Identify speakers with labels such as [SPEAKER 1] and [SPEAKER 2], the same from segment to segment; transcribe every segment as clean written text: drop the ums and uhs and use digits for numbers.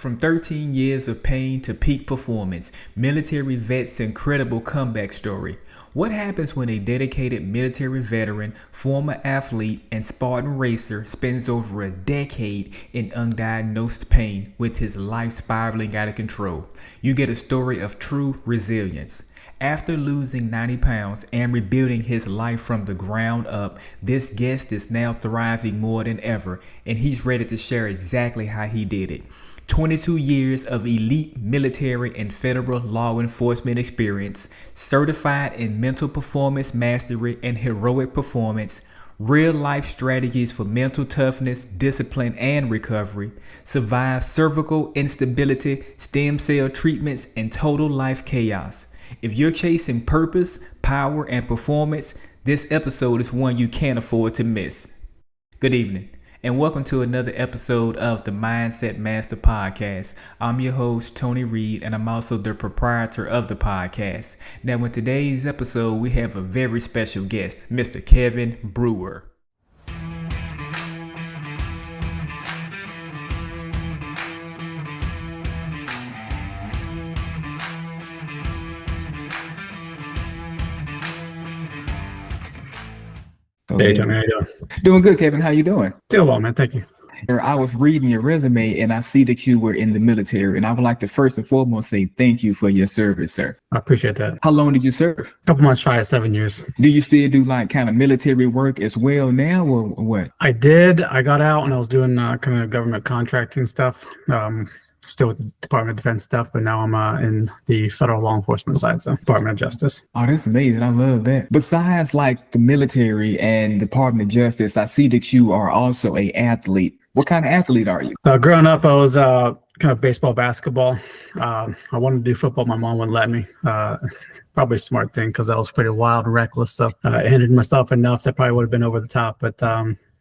[SPEAKER 1] From 13 years of pain to peak performance, military vet's incredible comeback story. What happens when a dedicated military veteran, former athlete, and Spartan racer spends over a decade in undiagnosed pain with his life spiraling out of control? You get a story of true resilience. After losing 90 pounds and rebuilding his life from the ground up, this guest is now thriving more than ever, and he's ready to share exactly how he did it. 22 years of elite military and federal law enforcement experience, certified in mental performance mastery and heroic performance, real life strategies for mental toughness, discipline, and recovery, survived cervical instability, stem cell treatments, and total life chaos. If you're chasing purpose, power, and performance, this episode is one you can't afford to miss. Good evening, and welcome to another episode of the Mindset Master Podcast. I'm your host, Tony Reed, and I'm also the proprietor of the podcast. Now, in today's episode, we have a very special guest, Mr. Kevin Brewer.
[SPEAKER 2] Hey, Tony, how you doing?
[SPEAKER 1] Doing good, Kevin. How you doing?
[SPEAKER 2] Doing well, man. Thank you.
[SPEAKER 1] I was reading your resume and I see that you were in the military, and I would like to first and foremost say thank you for your service, sir.
[SPEAKER 2] I appreciate that.
[SPEAKER 1] How long did you serve?
[SPEAKER 2] A couple months shy of 7 years.
[SPEAKER 1] Do you still do like kind of military work as well now, or what?
[SPEAKER 2] I did. I got out and I was doing kind of government contracting stuff. Still with the Department of Defense stuff, but now I'm in the federal law enforcement side, so Department of Justice.
[SPEAKER 1] Oh, that's amazing. I love that. Besides like the military and Department of Justice, I see that you are also an athlete. What kind of athlete are you?
[SPEAKER 2] Growing up, I was kind of baseball, basketball. I wanted to do football. My mom wouldn't let me. Probably a smart thing because I was pretty wild and reckless. So I hindered myself enough that probably would have been over the top. But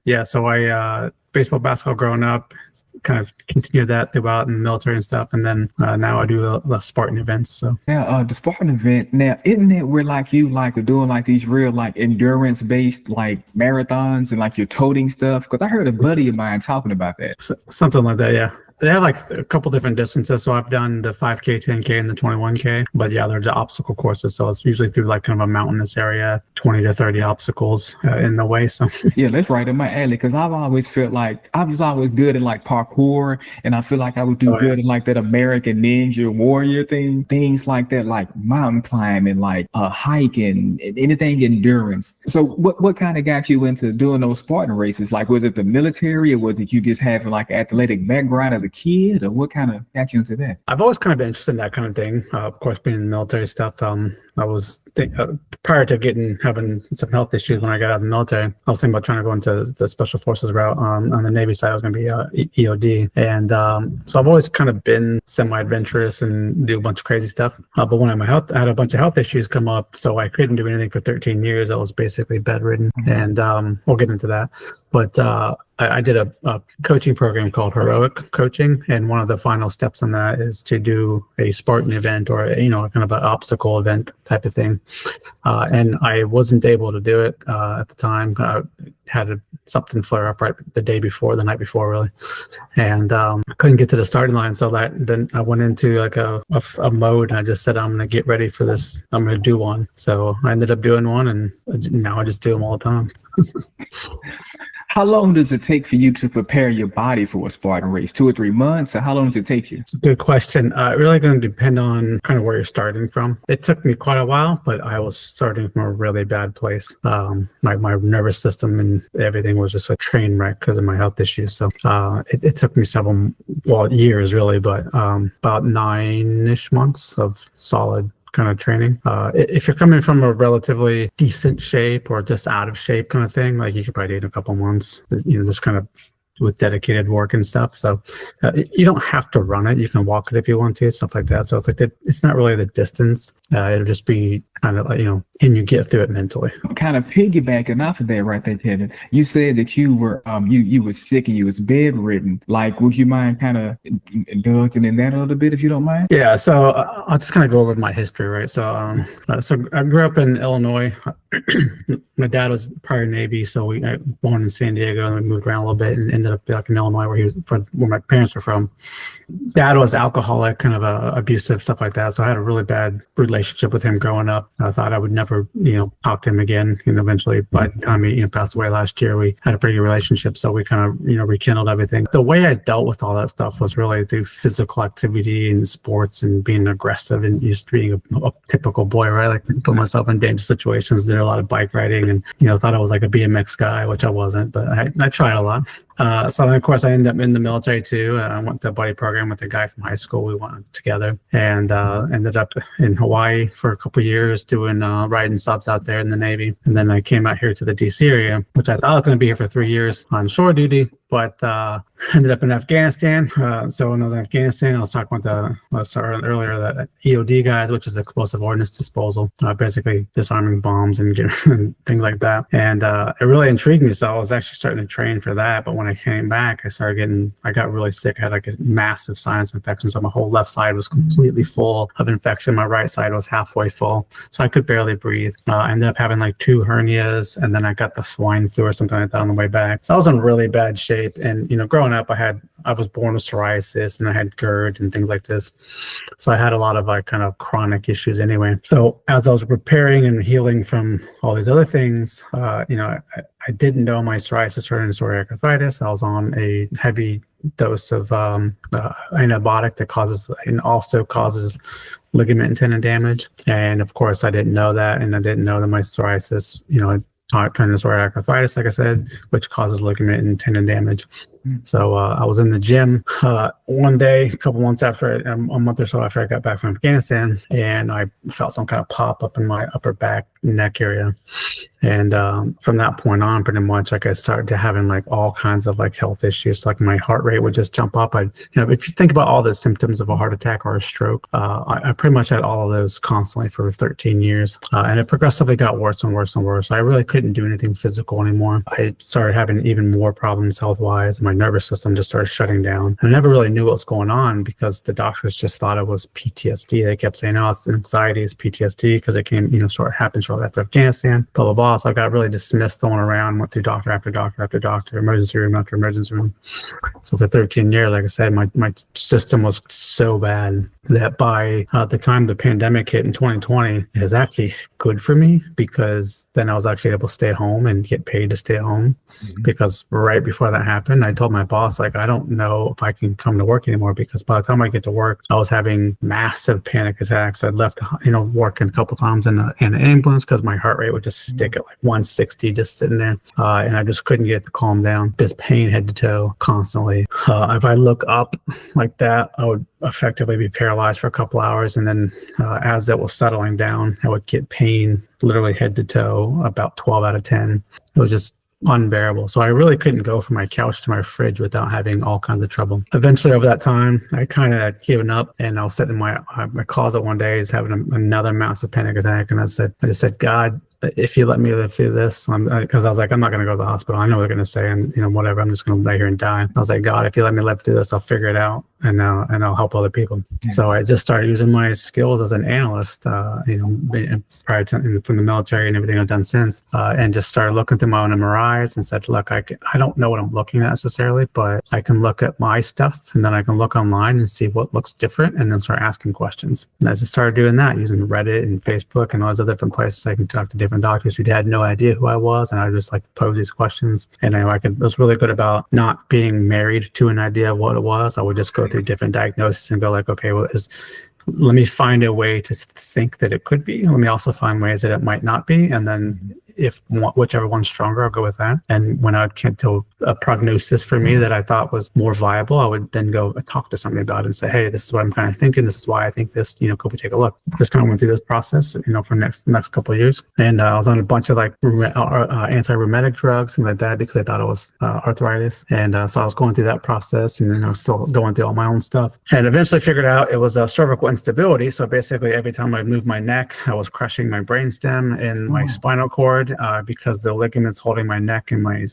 [SPEAKER 2] yeah, so I baseball, basketball growing up, kind of continued that throughout in the military and stuff. And then now I do the Spartan events. So
[SPEAKER 1] yeah, the Spartan event. Now, isn't it where like you like are doing like these real like endurance based like marathons and like you're toting stuff? Because I heard a buddy of mine talking about that.
[SPEAKER 2] Something like that, yeah. They have like a couple different distances. So I've done the 5K, 10K, and the 21K. But yeah, they're the obstacle courses. So it's usually through like kind of a mountainous area, 20 to 30 obstacles in the way. So
[SPEAKER 1] yeah, that's right in my alley. Because I've always felt like I was always good in like parkour, and I feel like I would do good in like that American Ninja Warrior things like that, like mountain climbing, like hiking, anything endurance. So what kind of got you into doing those Spartan races? Like, was it the military, or was it you just having like an athletic background as a kid, or what kind of got you into that?
[SPEAKER 2] I've always kind of been interested in that kind of thing. Of course, being in the military stuff, I was prior to having some health issues when I got out of the military, I was thinking about trying to go into the special forces route. On the Navy side, I was going to be EOD, and so I've always kind of been semi-adventurous and do a bunch of crazy stuff. But when I had a bunch of health issues come up, so I couldn't do anything for 13 years. I was basically bedridden, and we'll get into that. But I did a coaching program called Heroic Coaching, and one of the final steps on that is to do a Spartan event, or kind of an obstacle event type of thing. And I wasn't able to do it at the time. I had something flare up right the night before really, and I couldn't get to the starting line. So then I went into like a mode, and I just said, I'm going to get ready for this. I'm going to do one. So I ended up doing one, and now I just do them all the time.
[SPEAKER 1] How long does it take for you to prepare your body for a Spartan race? 2 or 3 months? Or how long does it take you?
[SPEAKER 2] It's a good question. Really going to depend on kind of where you're starting from. It took me quite a while, but I was starting from a really bad place. My nervous system and everything was just a train wreck because of my health issues. So it took me years really, but about 9-ish months of solid kind of training. If you're coming from a relatively decent shape or just out of shape kind of thing, like you could probably do it in a couple months, just kind of with dedicated work and stuff. So you don't have to run it. You can walk it if you want to, stuff like that. So it's like it's not really the distance. It'll just be kind of like, can you get through it mentally?
[SPEAKER 1] Kind of piggybacking off of that right there, Kevin. You said that you were you were sick and you was bedridden. Like, would you mind kind of indulging in that a little bit if you don't mind?
[SPEAKER 2] Yeah. So I'll just kind of go over my history, right? So so I grew up in Illinois. My dad was prior Navy, so we born in San Diego, and we moved around a little bit in ended up like in Illinois, where my parents were from. Dad was alcoholic, kind of abusive, stuff like that. So I had a really bad relationship with him growing up. I thought I would never, talk to him again. And eventually, by the time he passed away last year, we had a pretty good relationship. So we kind of, rekindled everything. The way I dealt with all that stuff was really through physical activity and sports and being aggressive and just being a typical boy, right? Like put myself in dangerous situations, did a lot of bike riding and, thought I was like a BMX guy, which I wasn't, but I tried a lot. So then, of course, I ended up in the military too. I went to a buddy program with a guy from high school. We went together and ended up in Hawaii for a couple of years doing riding subs out there in the Navy. And then I came out here to the DC area, which I thought I was going to be here for 3 years on shore duty, but ended up in Afghanistan. So when I was in Afghanistan, I was talking with earlier, the EOD guys, which is explosive ordnance disposal, basically disarming bombs and things like that. And it really intrigued me. So I was actually starting to train for that. But when I came back, I got really sick. I had like a massive sinus infection. So my whole left side was completely full of infection. My right side was halfway full. So I could barely breathe. I ended up having like 2 hernias, and then I got the swine flu or something like that on the way back. So I was in really bad shape. And, growing up, I was born with psoriasis and I had GERD and things like this. So I had a lot of kind of chronic issues anyway. So as I was repairing and healing from all these other things, I didn't know my psoriasis turned into psoriatic arthritis. I was on a heavy dose of antibiotic that also causes ligament and tendon damage. And of course, I didn't know that. And I didn't know that my psoriasis, turned into psoriatic arthritis, like I said, which causes ligament and tendon damage. So I was in the gym one day, a month or so after I got back from Afghanistan, and I felt some kind of pop up in my upper back neck area. And from that point on, pretty much, I started to having like all kinds of like health issues. Like my heart rate would just jump up. If you think about all the symptoms of a heart attack or a stroke, I pretty much had all of those constantly for 13 years. And it progressively got worse and worse and worse. I really couldn't do anything physical anymore. I started having even more problems health-wise. My nervous system just started shutting down. And I never really knew what was going on because the doctors just thought it was PTSD. They kept saying, it's anxiety, it's PTSD, because it came, happened shortly after Afghanistan, blah, blah, blah. So I got really dismissed, thrown around, went through doctor after doctor after doctor, emergency room after emergency room. So for 13 years, like I said, my system was so bad that by the time the pandemic hit in 2020, it was actually good for me because then I was actually able to stay home and get paid to stay home. Because right before that happened, I told my boss, I don't know if I can come to work anymore, because by the time I get to work, I was having massive panic attacks. I'd left, working a couple times in an ambulance because my heart rate would just stick at like 160 just sitting there. And I just couldn't get it to calm down. Just pain head to toe constantly. If I look up like that, I would effectively be paralyzed for a couple hours. And then as it was settling down, I would get pain literally head to toe, about 12 out of 10. It was just unbearable. So I really couldn't go from my couch to my fridge without having all kinds of trouble. Eventually, over that time, I kind of given up, and I was sitting in my closet one day, just having another massive panic attack, and I just said, God, if you let me live through this, because I was like, I'm not going to go to the hospital. I know what they're going to say, and whatever. I'm just going to lay here and die. I was like, God, if you let me live through this, I'll figure it out, and I'll help other people. Yes. So I just started using my skills as an analyst, prior to from the military and everything I've done since, and just started looking through my own MRIs and said, look, I don't know what I'm looking at necessarily, but I can look at my stuff, and then I can look online and see what looks different, and then start asking questions. And I just started doing that using Reddit and Facebook and all those other different places I can talk to different doctors who had no idea who I was, and I just pose these questions. And I was really good about not being married to an idea of what it was. I would just go through different diagnoses and go like, okay, let me find a way to think that it could be. Let me also find ways that it might not be, and then whichever one's stronger, I'll go with that. And when I would get to a prognosis for me that I thought was more viable, I would then go talk to somebody about it and say, hey, this is what I'm kind of thinking. This is why I think this, could we take a look? Just kind of went through this process, for next couple of years. And I was on a bunch of anti-rheumatic drugs, things like that, because I thought it was arthritis. And so I was going through that process, and then I was still going through all my own stuff. And eventually figured out it was cervical instability. So basically every time I moved my neck, I was crushing my brainstem and my spinal cord, because the ligaments holding my neck and my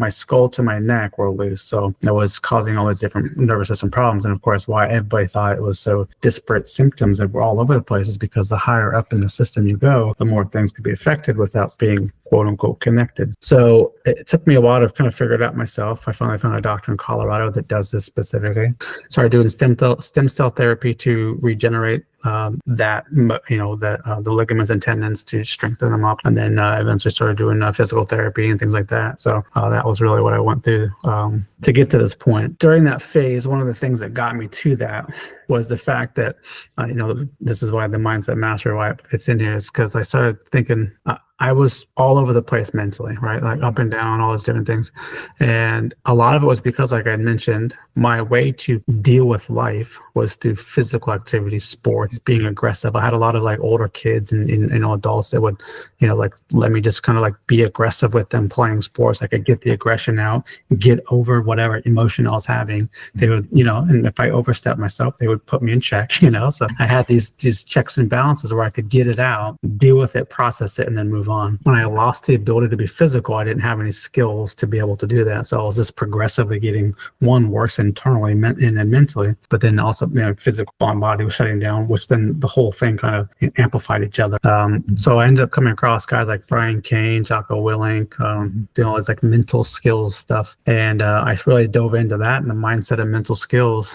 [SPEAKER 2] skull to my neck were loose. So that was causing all these different nervous system problems. And of course, why everybody thought it was so disparate symptoms that were all over the place is because the higher up in the system you go, the more things could be affected without being quote unquote connected. So it took me a while to kind of figure it out myself. I finally found a doctor in Colorado that does this specifically. Started doing stem cell therapy to regenerate the ligaments and tendons to strengthen them up, and then eventually started doing physical therapy and things like that. So that was really what I went through to get to this point. During that phase, one of the things that got me to that was the fact that this is why the mindset master, why it fits in here, is because I started thinking I was all over the place mentally, right? Like up and down, all those different things. And a lot of it was because, like I mentioned, my way to deal with life was through physical activity, sports, being aggressive. I had a lot of like older kids and adults that would, like let me just kind of like be aggressive with them playing sports. I could get the aggression out, get over whatever emotion I was having. They would, and if I overstepped myself, they would put me in check, So I had these checks and balances where I could get it out, deal with it, process it, and then move on. When I lost the ability to be physical, I didn't have any skills to be able to do that. So I was just progressively getting worse internally and then mentally, but then also physical body was shutting down, which then the whole thing kind of amplified each other. So I ended up coming across guys like Brian Kane, Jocko Willink, doing all this like mental skills stuff. And I really dove into that and the mindset and mental skills,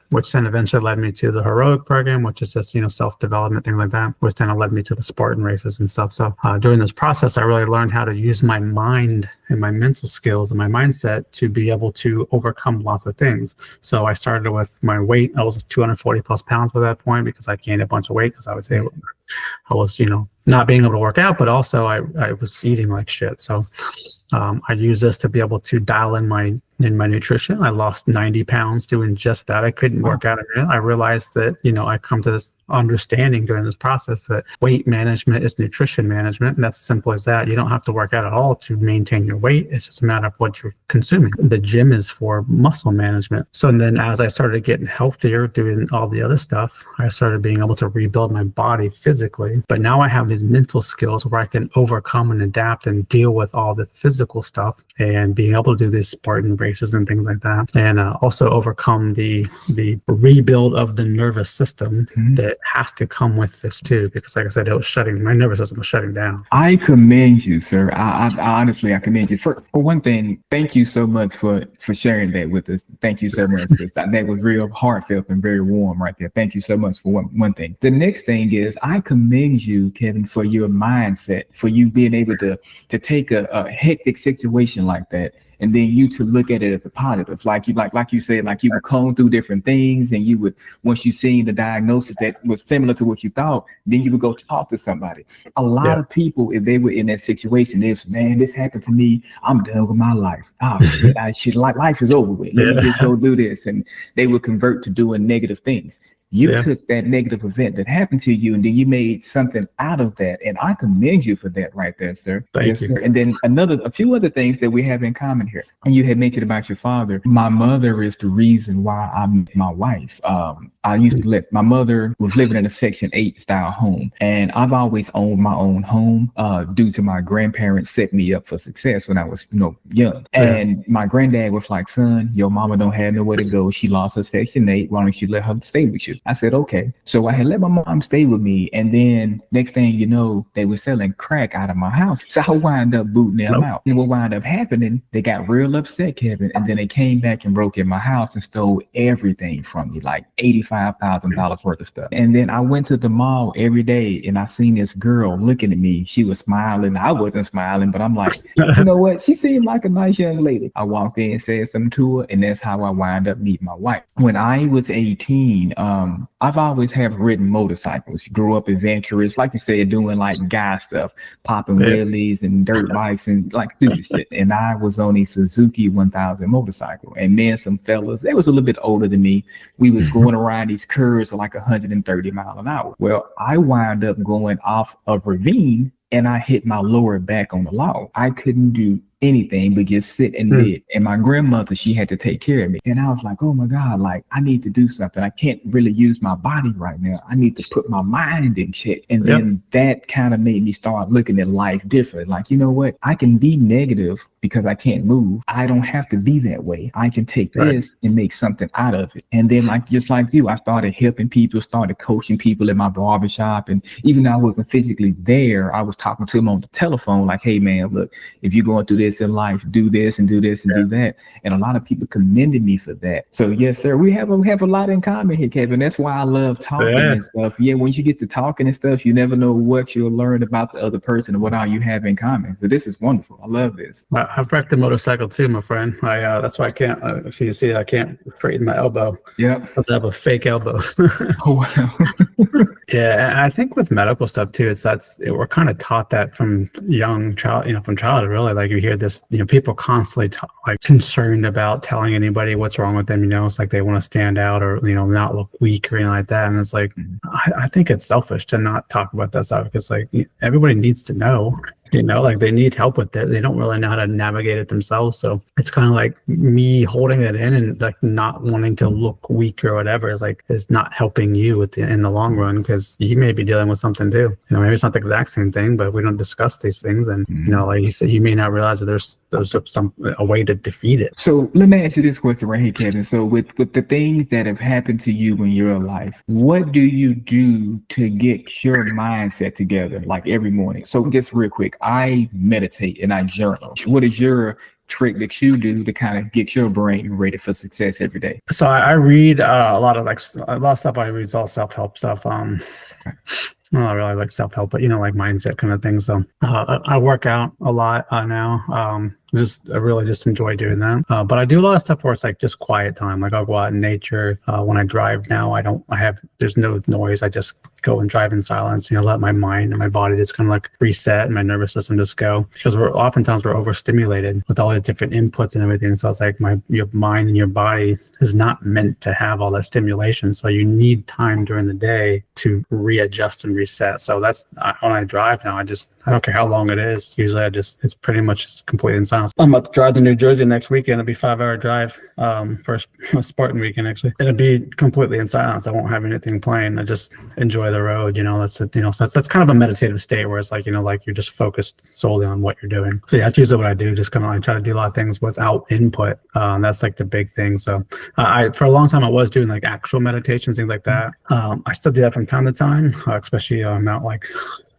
[SPEAKER 2] which then eventually led me to the heroic program, which is just, self-development, things like that, which then led me to the Spartan races and stuff. So during this process, I really learned how to use my mind and my mental skills and my mindset to be able to overcome lots of things. So I started with my weight. I was 240 plus pounds by that point because I gained a bunch of weight because I would say I was, not being able to work out, but also I was eating like shit. So I used this to be able to dial in my nutrition. I lost 90 pounds doing just that. I couldn't work out. I realized that, I come to this understanding during this process that weight management is nutrition management. And that's simple as that. You don't have to work out at all to maintain your weight. It's just a matter of what you're consuming. The gym is for muscle management. So then as I started getting healthier, doing all the other stuff, I started being able to rebuild my body physically. But now I have these mental skills where I can overcome and adapt and deal with all the physical stuff and being able to do these Spartan races and things like that. And also overcome the rebuild of the nervous system that has to come with this too, because like I said, my nervous system was shutting down.
[SPEAKER 1] I commend you, sir. I honestly, I commend you. For one thing, thank you so much for sharing that with us. Thank you so much. That was real heartfelt and very warm right there. Thank you so much for one thing. The next thing is I commend you, Kevin, for your mindset, for you being able to take a hectic situation like that and then you to look at it as a positive, like you said, like you would comb through different things, and you would, once you seen the diagnosis that was similar to what you thought, then you would go talk to somebody. A lot of people, if they were in that situation, they would say, man, this happened to me, I'm done with my life. Oh shit, life is over with. Let me just go do this, and they would convert to doing negative things. You took that negative event that happened to you, and then you made something out of that. And I commend you for that right there, sir.
[SPEAKER 2] Thank you.
[SPEAKER 1] Sir. And then a few other things that we have in common here. And you had mentioned about your father. My mother is the reason why I met my wife. I used to my mother was living in a Section 8 style home. And I've always owned my own home due to my grandparents set me up for success when I was, young. And my granddad was like, son, your mama don't have nowhere to go. She lost her Section 8. Why don't you let her stay with you? I said, okay. So I had let my mom stay with me. And then next thing you know, they were selling crack out of my house. So I wound up booting them out. And what wound up happening, they got real upset, Kevin. And then they came back and broke in my house and stole everything from me, like $85,000 worth of stuff. And then I went to the mall every day and I seen this girl looking at me. She was smiling. I wasn't smiling, but I'm like, you know what? She seemed like a nice young lady. I walked in and said something to her, and that's how I wound up meeting my wife. When I was 18, I've always have ridden motorcycles. Grew up adventurous, like you said, doing like guy stuff, popping wheelies and dirt bikes and like stupid shit. And I was on a Suzuki 1000 motorcycle, and me and some fellas, they was a little bit older than me. We was going around these curves at like 130 miles an hour. Well, I wound up going off a ravine and I hit my lower back on the log. I couldn't do anything but just sit in bed. And my grandmother, she had to take care of me. And I was like, oh my God, like I need to do something. I can't really use my body right now. I need to put my mind in check. And then that kind of made me start looking at life different. Like, you know what? I can be negative because I can't move. I don't have to be that way. I can take this and make something out of it. And then like, just like you, I started helping people, started coaching people in my barbershop. And even though I wasn't physically there, I was talking to them on the telephone, like, hey man, look, if you're going through this in life, do this and do this and do that. And a lot of people commended me for that. So yes, sir, we have a lot in common here, Kevin. That's why I love talking and stuff. Yeah, once you get to talking and stuff, you never know what you'll learn about the other person and what all you have in common. So this is wonderful. I love this.
[SPEAKER 2] I've wrecked a motorcycle too, my friend. That's why I can't. If you see, I can't straighten my elbow. Yeah, because I have a fake elbow.
[SPEAKER 1] Oh wow.
[SPEAKER 2] Yeah, and I think with medical stuff too, we're kind of taught that from young child, from childhood. Really, like you hear this, people constantly like concerned about telling anybody what's wrong with them. It's like they want to stand out or not look weak or anything like that. And it's like I think it's selfish to not talk about that stuff because like everybody needs to know. Like they need help with it. They don't really know how to navigate it themselves. So it's kind of like me holding it in and like not wanting to look weak or whatever is not helping you in the long run because you may be dealing with something too. Maybe it's not the exact same thing, but we don't discuss these things. And, like you said, you may not realize that there's a way to defeat it.
[SPEAKER 1] So let me ask you this question right here, Kevin. So with the things that have happened to you in your life, what do you do to get your mindset together like every morning? So just real quick, I meditate and I journal. What is your trick that you do to kind of get your brain ready for success every day?
[SPEAKER 2] So I read a lot of stuff. I read all self-help stuff. Not really like self-help, but like mindset kind of thing. So I work out a lot now. I really just enjoy doing that. But I do a lot of stuff where it's like just quiet time. Like I'll go out in nature. When I drive now, there's no noise. I just go and drive in silence, let my mind and my body just kind of like reset and my nervous system just go, because oftentimes we're overstimulated with all these different inputs and everything. So it's like your mind and your body is not meant to have all that stimulation. So you need time during the day to readjust and reset. So that's when I drive now, I don't care how long it is. Usually it's pretty much just completely in silence. I'm about to drive to New Jersey next weekend. It'll be 5-hour drive for a Spartan weekend, actually. It'll be completely in silence. I won't have anything playing. I just enjoy the road, that's it, so that's kind of a meditative state where it's like, like you're just focused solely on what you're doing. So yeah, that's usually what I do. Just kind of like try to do a lot of things without input. That's like the big thing. So for a long time, I was doing like actual meditations, things like that. I still do that from time to time, especially I'm out like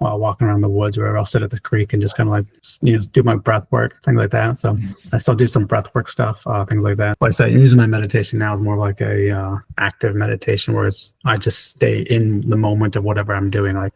[SPEAKER 2] walking around the woods where I'll sit at the creek and just kind of like, do my breath work, things like that. So I still do some breath work stuff, things like that. Like I said, using my meditation now is more like a active meditation where I just stay in the moment of whatever I'm doing. Like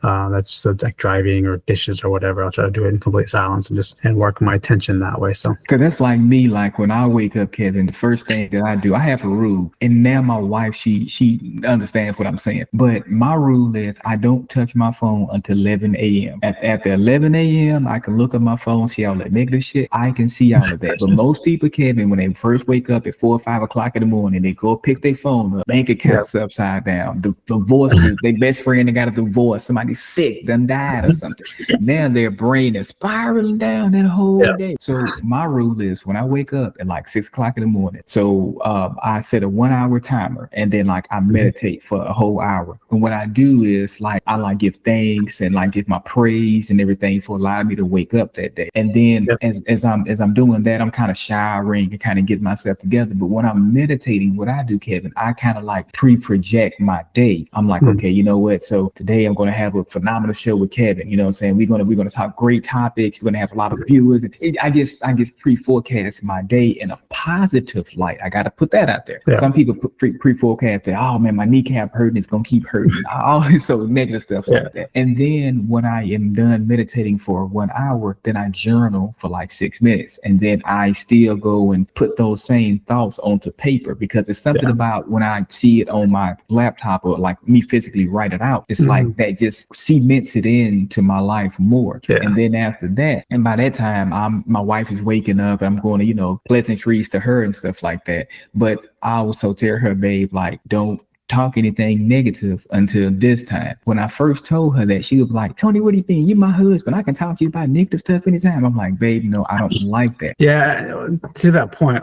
[SPEAKER 2] so like driving or dishes or whatever. I'll try to do it in complete silence and work my attention that way. So
[SPEAKER 1] because that's like me, like when I wake up, Kevin, the first thing that I do, I have a rule, and now my wife, she understands what I'm saying. But my rule is I don't touch my phone until 11 a.m. After 11 a.m., I can look at my phone, see all that negative shit. I can see all of that. But most people, Kevin, when they first wake up at 4 or 5 o'clock in the morning, they go pick their phone up, bank accounts upside down, divorces, their best friend that got a divorce, somebody sick, done died or something. Now their brain is spiraling down that whole day. So my rule is when I wake up at like 6 o'clock in the morning, so I set a 1-hour timer, and then like I meditate for a whole hour. And what I do is like I like give thanks and like give my praise and everything for allowing me to wake up that day. And then as I'm doing that, I'm kind of showering and kind of getting myself together. But when I'm meditating, what I do, Kevin, I kind of like pre-project my day. I'm like, okay, you know what? So today I'm going to have a phenomenal show with Kevin. You know what I'm saying? We're going to talk great topics. We're going to have a lot of viewers. I just pre-forecast my day in a positive light. I got to put that out there. Some people put pre-forecast that, oh man, my kneecap hurting, it's going to keep hurting. All this so negative stuff like that. And then when I am done meditating for 1 hour, then I journal for like 6 minutes. And then I still go and put those same thoughts onto paper, because it's something about when I see it on my laptop or like me physically write it out, it's like that just cements it into my life more. And then after that, and by that time, my wife is waking up and I'm going to, pleasantries to her and stuff like that. But I also tell her, babe, like, don't talk anything negative until this time. When I first told her that, she was like, Tony, what do you think? You're my husband. I can talk to you about negative stuff anytime. I'm like, babe, no, I don't like that.
[SPEAKER 2] Yeah, to that point,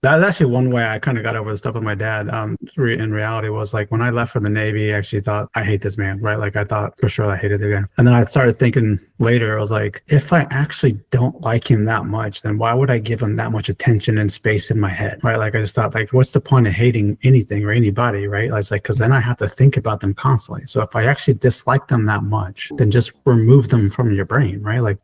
[SPEAKER 2] that's actually one way I kind of got over the stuff with my dad. In reality, was like when I left for the Navy, I actually thought, I hate this man, right? Like I thought for sure I hated the guy. And then I started thinking later, I was like, if I actually don't like him that much, then why would I give him that much attention and space in my head, right? Like I just thought, like, what's the point of hating anything or anybody, right? It's like, because then I have to think about them constantly. So if I actually dislike them that much, then just remove them from your brain, right? Like,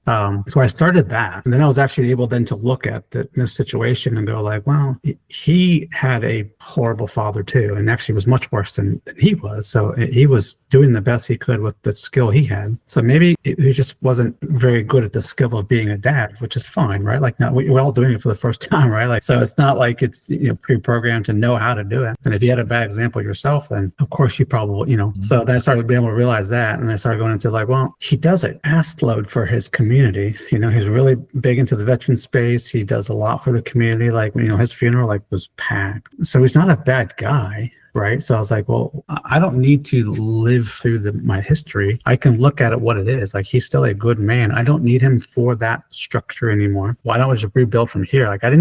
[SPEAKER 2] so I started that, and then I was actually able then to look at this situation and go like, well, he had a horrible father too, and actually was much worse than he was. So he was doing the best he could with the skill he had. So maybe he just wasn't very good at the skill of being a dad, which is fine, right? Like, not we're all doing it for the first time, right? Like, so it's not like it's pre-programmed to know how to do it. And if you had a bad example yourself, then of course you probably So then I started being able to realize that, and I started going into like, well, he does an ass load for his community. He's really big into the veteran space. He does a lot for the community. Like, his funeral was packed. So he's not a bad guy. Right. So I was like, well, I don't need to live through my history. I can look at it what it is. Like, he's still a good man. I don't need him for that structure anymore. Why don't I just rebuild from here? Like, I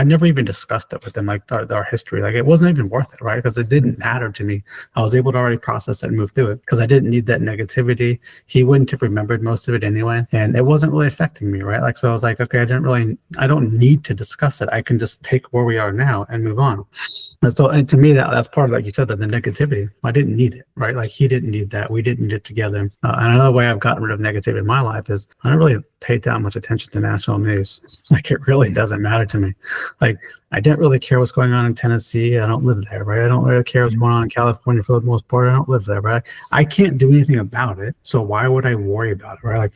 [SPEAKER 2] never even discussed it with him, like our history. Like, it wasn't even worth it, right? Because it didn't matter to me. I was able to already process it and move through it because I didn't need that negativity. He wouldn't have remembered most of it anyway. And it wasn't really affecting me, right? Like, so I was like, okay, I don't need to discuss it. I can just take where we are now and move on. And to me, that's part of, like you said, the negativity. I didn't need it, right? Like, he didn't need that. We didn't need it together. And another way I've gotten rid of negativity in my life is I don't really pay that much attention to national news. Like, it really doesn't matter to me. Like, I didn't really care what's going on in Tennessee. I don't live there, right? I don't really care what's going on in California for the most part. I don't live there, right? I can't do anything about it. So why would I worry about it, right? Like,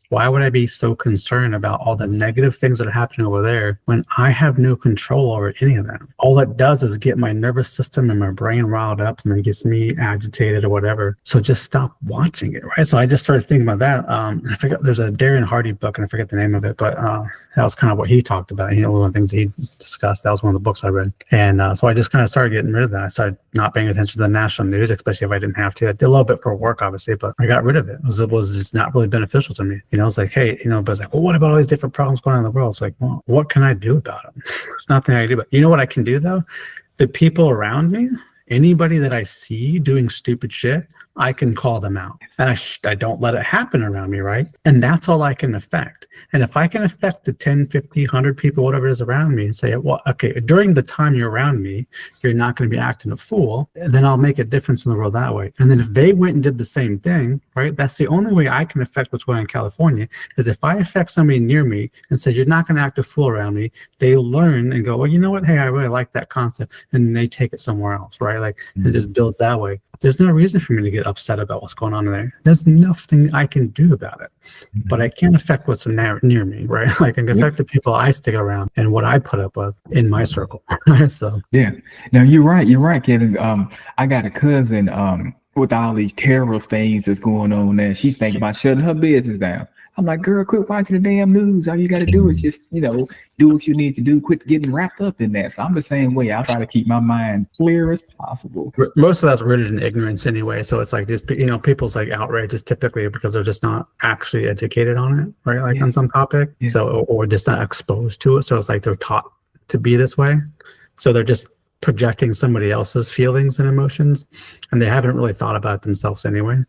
[SPEAKER 2] why would I be so concerned about all the negative things that are happening over there when I have no control over any of them? All it does is get my nervous system and my brain riled up, and then gets me agitated or whatever. So just stop watching it, right? So I just started thinking about that. I forget, there's a Darren Hardy book, and I forget the name of it, but that was kind of what he talked about. One of the things he discussed. That was one of the books I read. And so I just kind of started getting rid of that. I started not paying attention to the national news, especially if I didn't have to. I did a little bit for work, obviously, but I got rid of it. It was just not really beneficial to me. It's like, hey, but it's like, well, what about all these different problems going on in the world? It's like, well, what can I do about them? There's nothing I can do. But you know what I can do, though? The people around me, anybody that I see doing stupid shit, I can call them out, and I don't let it happen around me, right? And that's all I can affect. And if I can affect the 10, 50, 100 people, whatever it is around me, and say, well, okay, during the time you're around me, you're not going to be acting a fool, then I'll make a difference in the world that way. And then if they went and did the same thing, right, that's the only way I can affect what's going on in California, is if I affect somebody near me and say, you're not going to act a fool around me, they learn and go, well, you know what? Hey, I really like that concept. And they take it somewhere else, right? Like, it just builds that way. There's no reason for me to get upset about what's going on there. There's nothing I can do about it. But I can't affect what's near me, right? Like, I can affect the people I stick around and what I put up with in my circle. So
[SPEAKER 1] yeah. Now you're right, Kevin. I got a cousin with all these terrible things that's going on there. She's thinking about shutting her business down. I'm like, girl, quit watching the damn news. All you got to do is just, do what you need to do. Quit getting wrapped up in that. So I'm the same way. I try to keep my mind clear as possible.
[SPEAKER 2] Most of that's rooted in ignorance anyway. So it's like just, people's like outrage is typically because they're just not actually educated on it, right? Like on some topic. Yeah. So, or just not exposed to it. So it's like they're taught to be this way. So they're just projecting somebody else's feelings and emotions, and they haven't really thought about it themselves anyway.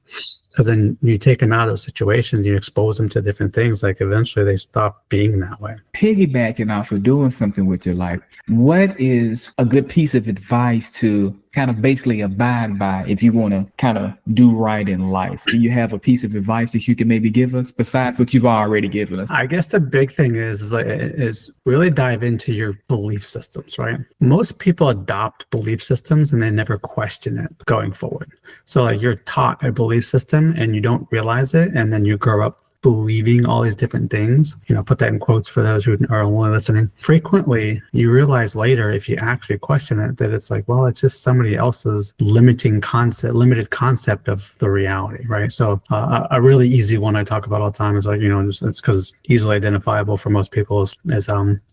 [SPEAKER 2] Because then you take them out of those situations, you expose them to different things, like eventually they stop being that way.
[SPEAKER 1] Piggybacking off of doing something with your life, what is a good piece of advice to kind of basically abide by if you want to kind of do right in life? Do you have a piece of advice that you can maybe give us besides what you've already given us?
[SPEAKER 2] I guess the big thing is really dive into your belief systems, right? Most people adopt belief systems and they never question it going forward. So like, you're taught a belief system and you don't realize it, and then you grow up believing all these different things, put that in quotes for those who are only listening, frequently you realize later, if you actually question it, that it's like, well, it's just somebody else's limited concept of the reality, right? So a really easy one I talk about all the time is like, it's because it's easily identifiable for most people is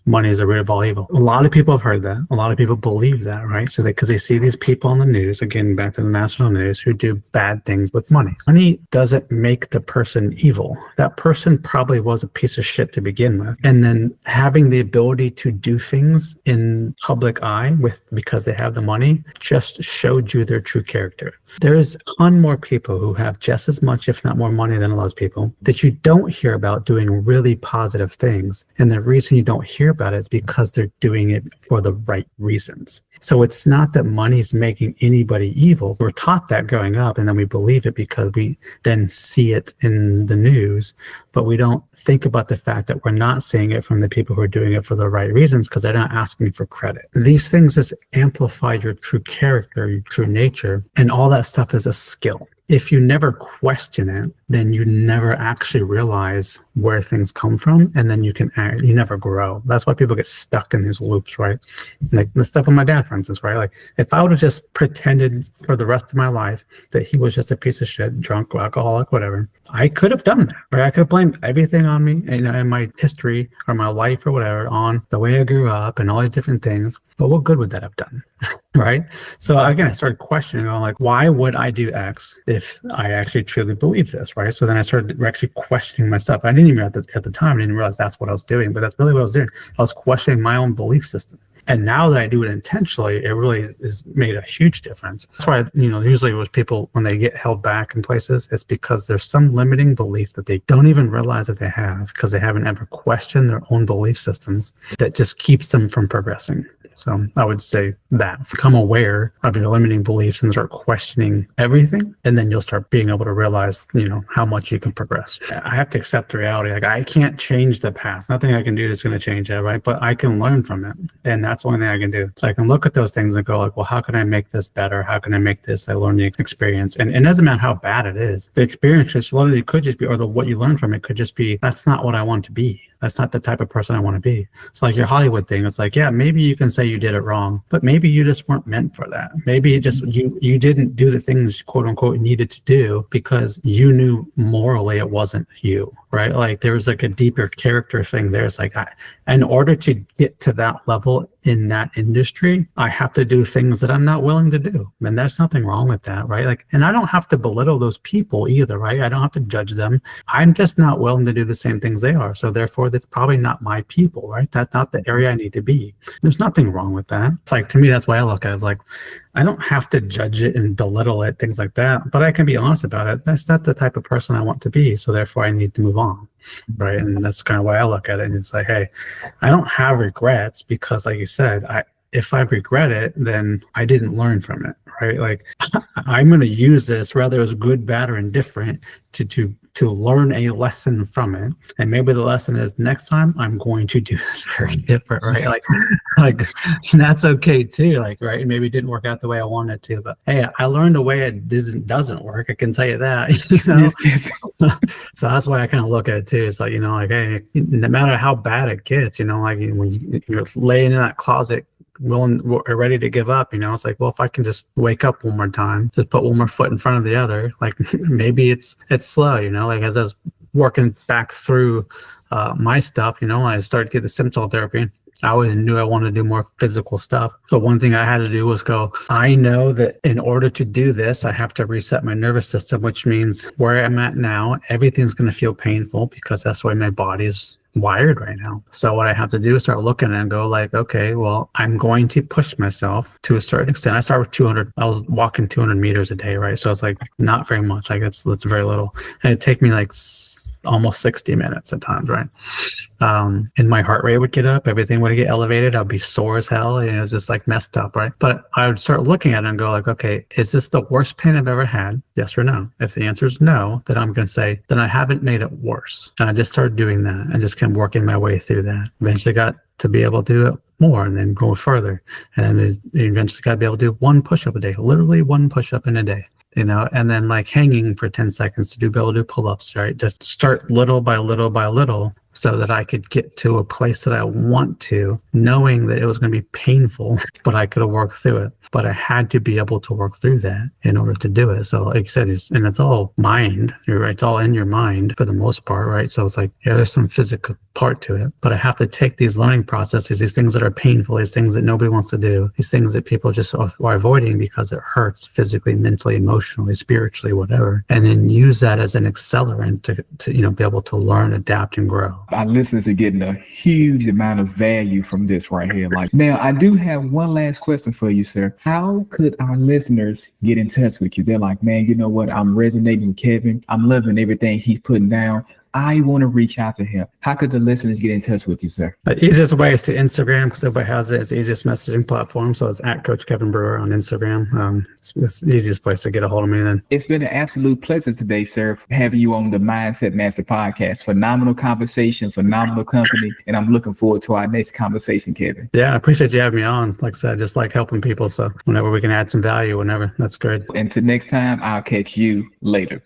[SPEAKER 2] money is the root of all evil. A lot of people have heard that. A lot of people believe that, right? So because they see these people on the news, again, back to the national news, who do bad things with money. Money doesn't make the person evil. That person probably was a piece of shit to begin with. And then having the ability to do things in public eye because they have the money just showed you their true character. There's a ton more people who have just as much, if not more money than those people that you don't hear about doing really positive things. And the reason you don't hear about it is because they're doing it for the right reasons. So it's not that money's making anybody evil. We're taught that growing up, and then we believe it because we then see it in the news, but we don't think about the fact that we're not seeing it from the people who are doing it for the right reasons because they're not asking for credit. These things just amplify your true character, your true nature, and all that stuff is a skill. If you never question it, then you never actually realize where things come from, and then you never grow. That's why people get stuck in these loops, right? Like the stuff with my dad, for instance, right? Like if I would have just pretended for the rest of my life that he was just a piece of shit, drunk, alcoholic, whatever, I could have done that, right? I could have blamed everything on me, in my history or my life or whatever, on the way I grew up and all these different things. But what good would that have done? Right? So again, I started questioning, why would I do X if I actually truly believe this, right? So then I started actually questioning myself. I didn't even at the time, I didn't realize that's what I was doing, but that's really what I was doing. I was questioning my own belief system. And now that I do it intentionally, it really has made a huge difference. That's why, usually with people, when they get held back in places, it's because there's some limiting belief that they don't even realize that they have because they haven't ever questioned their own belief systems that just keeps them from progressing. So I would say that become aware of your limiting beliefs and start questioning everything. And then you'll start being able to realize, how much you can progress. I have to accept the reality. Like I can't change the past. Nothing I can do is going to change that, right? But I can learn from it. And that's the only thing I can do. So I can look at those things and go like, well, how can I make this better? How can I make this a learning experience? And it doesn't matter how bad it is. The experience just literally could just be, or what you learn from it could just be, that's not what I want to be. That's not the type of person I want to be. So like your Hollywood thing, it's like, yeah, maybe you can say you did it wrong, but maybe you just weren't meant for that. Maybe it just, you didn't do the things, quote unquote, needed to do because you knew morally it wasn't you, right? Like there was like a deeper character thing there. It's like, in order to get to that level in that industry, I have to do things that I'm not willing to do. And there's nothing wrong with that, right? Like, and I don't have to belittle those people either, right? I don't have to judge them. I'm just not willing to do the same things they are. So therefore, that's probably not my people, right? That's not the area I need to be. There's nothing wrong with that. It's like, to me, that's why I look at it. It's like, I don't have to judge it and belittle it, things like that, but I can be honest about it. That's not the type of person I want to be. So therefore, I need to move on, right? And that's kind of why I look at it. And it's like, hey, I don't have regrets because, like you said, if I regret it, then I didn't learn from it, right? Like I'm going to use this, whether it's good, bad, or indifferent, to learn a lesson from it. And maybe the lesson is next time I'm going to do this very different, right? Like that's okay too. Like, right. Maybe it didn't work out the way I wanted it to, but hey, I learned a way it doesn't work. I can tell you that,
[SPEAKER 1] Yes.
[SPEAKER 2] So that's why I kind of look at it too. It's like, like, hey, no matter how bad it gets, like when you're laying in that closet, ready to give up, it's like, well, if I can just wake up one more time, just put one more foot in front of the other, like maybe it's slow, like as I was working back through my stuff, when I started getting the stem cell therapy, I always knew I wanted to do more physical stuff. So one thing I had to do was go, I know that in order to do this, I have to reset my nervous system, which means where I'm at now, everything's going to feel painful because that's the way my body's wired right now. So what I have to do is start looking and go like, okay, well, I'm going to push myself to a certain extent. I started with 200. I was walking 200 meters a day, right? So it's like not very much. Like that's very little. And it'd take me like almost 60 minutes at times, right? And my heart rate would get up, everything would get elevated. I'd be sore as hell. And it was just like messed up, right? But I would start looking at it and go like, okay, is this the worst pain I've ever had? Yes or no? If the answer is no, then I'm going to say, then I haven't made it worse. And I just started doing that and just kept working my way through that. Eventually got to be able to do it more and then go further. And then eventually got to be able to do one push-up a day, literally one push-up in a day. and then like hanging for 10 seconds to be able to do pull-ups, right? Just start little by little by little so that I could get to a place that I want to, knowing that it was going to be painful, but I could have worked through it. But I had to be able to work through that in order to do it. So like you said, it's all mind, right? It's all in your mind for the most part, right? So it's like, yeah, there's some physical part to it, but I have to take these learning processes, these things that are painful, these things that nobody wants to do, these things that people just are avoiding because it hurts physically, mentally, emotionally, spiritually, whatever, and then use that as an accelerant to be able to learn, adapt, and grow.
[SPEAKER 1] Our listeners are getting a huge amount of value from this right here. Like, now, I do have one last question for you, sir. How could our listeners get in touch with you? They're like, man, you know what? I'm resonating with Kevin. I'm loving everything he's putting down. I want to reach out to him. How could the listeners get in touch with you, sir?
[SPEAKER 2] The easiest way is to Instagram, because everybody has it. It's the easiest messaging platform. So it's at Coach Kevin Brewer on Instagram. It's the easiest place to get a hold of me then.
[SPEAKER 1] It's been an absolute pleasure today, sir, having you on the Mindset Master podcast. Phenomenal conversation, phenomenal company, and I'm looking forward to our next conversation, Kevin.
[SPEAKER 2] Yeah, I appreciate you having me on. Like I said, I just like helping people. So whenever we can add some value, that's great.
[SPEAKER 1] Until next time, I'll catch you later.